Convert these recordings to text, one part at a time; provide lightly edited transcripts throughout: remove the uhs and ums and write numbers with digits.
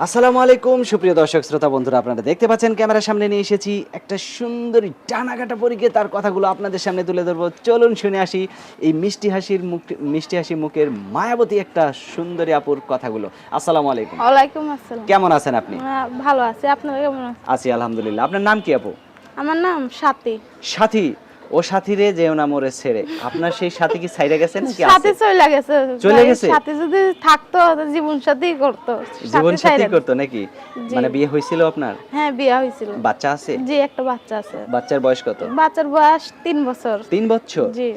আসসালামু আলাইকুম সুপ্রিয় দর্শক শ্রোতা বন্ধুরা, আপনারা দেখতে পাচ্ছেন ক্যামেরার সামনে নিয়ে এসেছি একটা সুন্দরী ডানাকাটা পরীকে, তার কথাগুলো আপনাদের সামনে তুলে ধরবো। চলুন শুনে আসি এই মিষ্টি হাসি মুখের মায়াবতী একটা সুন্দরী আপুর কথাগুলো। আসসালামু আলাইকুম। ওয়ালাইকুম আসসালাম। কেমন আছেন আপনি? ভালো আছি, আপনারা কেমন আছেন? আছি আলহামদুলিল্লাহ। আপনার নাম কি আপু? আমার নাম সাথী। সাথী? ও সাথী রে যেও না মোরে ছেড়ে। আপনার সেই সাথী কি ছাইড়া গেছেন কি সাথী আছে? চলে গেছে। চলে গেছে? সাথী যদি থাকতো জীবন সাথীই করতো। জীবন সাথী ছাইড়া করতো নাকি? জি। মানে বিয়ে হয়েছিল আপনার? হ্যাঁ, বিয়ে হয়েছিল। বাচ্চা আছে? জি, একটা বাচ্চা আছে। বাচ্চার বয়স কত? বাচ্চার বয়স 3 বছর। 3 বছর? জি।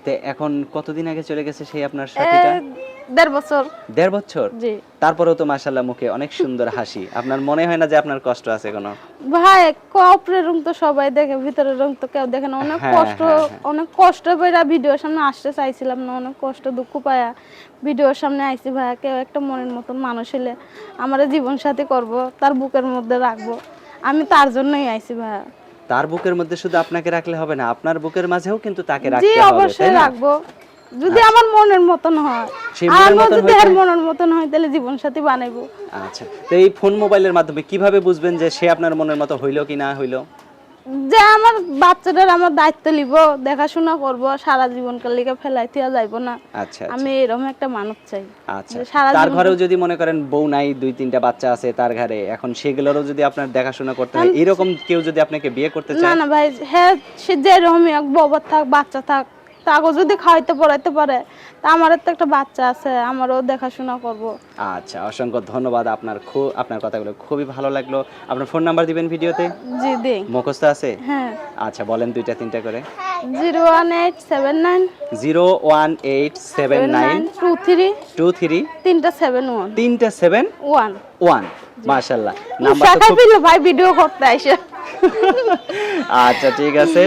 তে এখন কতদিন আগে চলে গেছে সেই আপনার সাথীটা? 1.5 বছর। 1.5 বছর? জি। তারপরেও তো মাশাআল্লাহ মুখে অনেক সুন্দর হাসি। আপনার মনে হয় না যে আপনার কষ্ট আছে কোনো? ভাই, কপরের রুম তো সবাই দেখে, ভিতরের রুম তো কেউ দেখে না। অনেক হ্যাঁ, কষ্ট, হ্যাঁ, হ্যাঁ। অনেক কষ্ট পেয়ে ভিডিওর সামনে আসতে চাইছিলাম না। অনেক কষ্ট দুঃখ পায়া ভিডিওর সামনে আইছি ভাই। কেউ একটা মনের মতন মানুষ হলে আমার জীবন সাথী করব, তার বুকের মধ্যে রাখবো, আমি তার জন্যই আইছি ভাই। তার বুকের মধ্যে শুধু আপনাকে রাখলে হবে না, আপনার বুকের মাঝেও কিন্তু তাকে জি, রাখতে হবে, অবশ্যই তাই না? রাখবো। যদি আমার মনের মতন হয়, সেই আর মনের মতন যদি হইতে এর মনের মতন হয় তাহলে জীবন সাথী বানাইবো। আচ্ছা। তো এই ফোন মোবাইলের মাধ্যমে কিভাবে বুঝবেন যে সে আপনার মনের মতো হইলো কি না হইলো? যে আমার বাচ্চাটার আমার দায়িত্ব লিব, দেখাশোনা করব, সারা জীবনকার লিগে ফেলাই থিয়া যাইব না। আচ্ছা, আমি আচ্ছা। এরকম একটা মানুষ চাই। আচ্ছা। যে সারা তার জীবন ঘরেও যদি মনে করেন বউ নাই, 2-3টা বাচ্চা আছে তার ঘরে, এখন সেগুলোরও যদি আপনার দেখাশোনা করতে হয়, এরকম কেউ যদি আপনাকে বিয়ে করতে না চায়? না ভাই, হ্যাঁ, সে যেরকমই হোক, বউ থাক বাচ্চা থাক, তাকে যদি খাওয়াইতে পড়াইতে পারে, তা আমারও তো একটা বাচ্চা আছে, আমারও দেখাশোনা করব। আচ্ছা, অসংখ্য ধন্যবাদ। আপনার কথাগুলো খুবই ভালো লাগলো। আপনার ফোন নাম্বার দিবেন ভিডিওতে? জি দিই। মুখস্থ আছে? হ্যাঁ, আচ্ছা, বলেন 2টা-3টা করে। 01879 01879 23 23 371 3টা 7 1। 1। মাশাআল্লাহ। নাম্বার তো শাখা খুব দিল ভাই ভিডিও করতে আইসা। আচ্ছা, ঠিক আছে।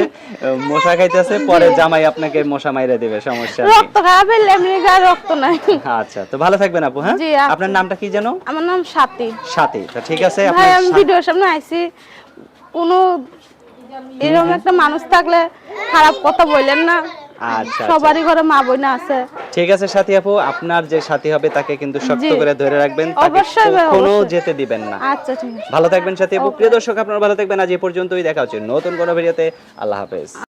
মশা খাইতেছে, পরে জামাই আপনাকে মশা মাইরা দিবে, সমস্যা নেই। রক্ত খারাপ হইলে এমনি গায়ে রক্ত নাই। আচ্ছা, তো ভালো থাকবেন আপু, হ্যাঁ? জি, আপনি। আপনার নামটা কি যেন? আমার নাম সাথী। সাথী। তো ঠিক আছে, ভাই, আপনার আমি ভিডিওর সামনে আইছি, কোনো এরকম একটা মানুষ থাকলে খারাপ কথা বললেন না। আচ্ছা, সবারই ঘরে মা বোনা আছে। ঠিক আছে সাথী আপু, আপনার যে সাথী হবে তাকে কিন্তু শক্ত জি। করে ধরে রাখবেন, তাকে অবশ্যই ভাই, কখনো অবশ্যই। যেতে দিবেন না। আচ্ছা, ঠিক আছে। ভালো থাকবেন সাথী আপু। Okay. প্রিয় দর্শক, আপনারা ভালো থাকবেন। আজ এই পর্যন্তই, দেখা হচ্ছে নতুন কোনো ভিডিওতে। আল্লাহ হাফেজ।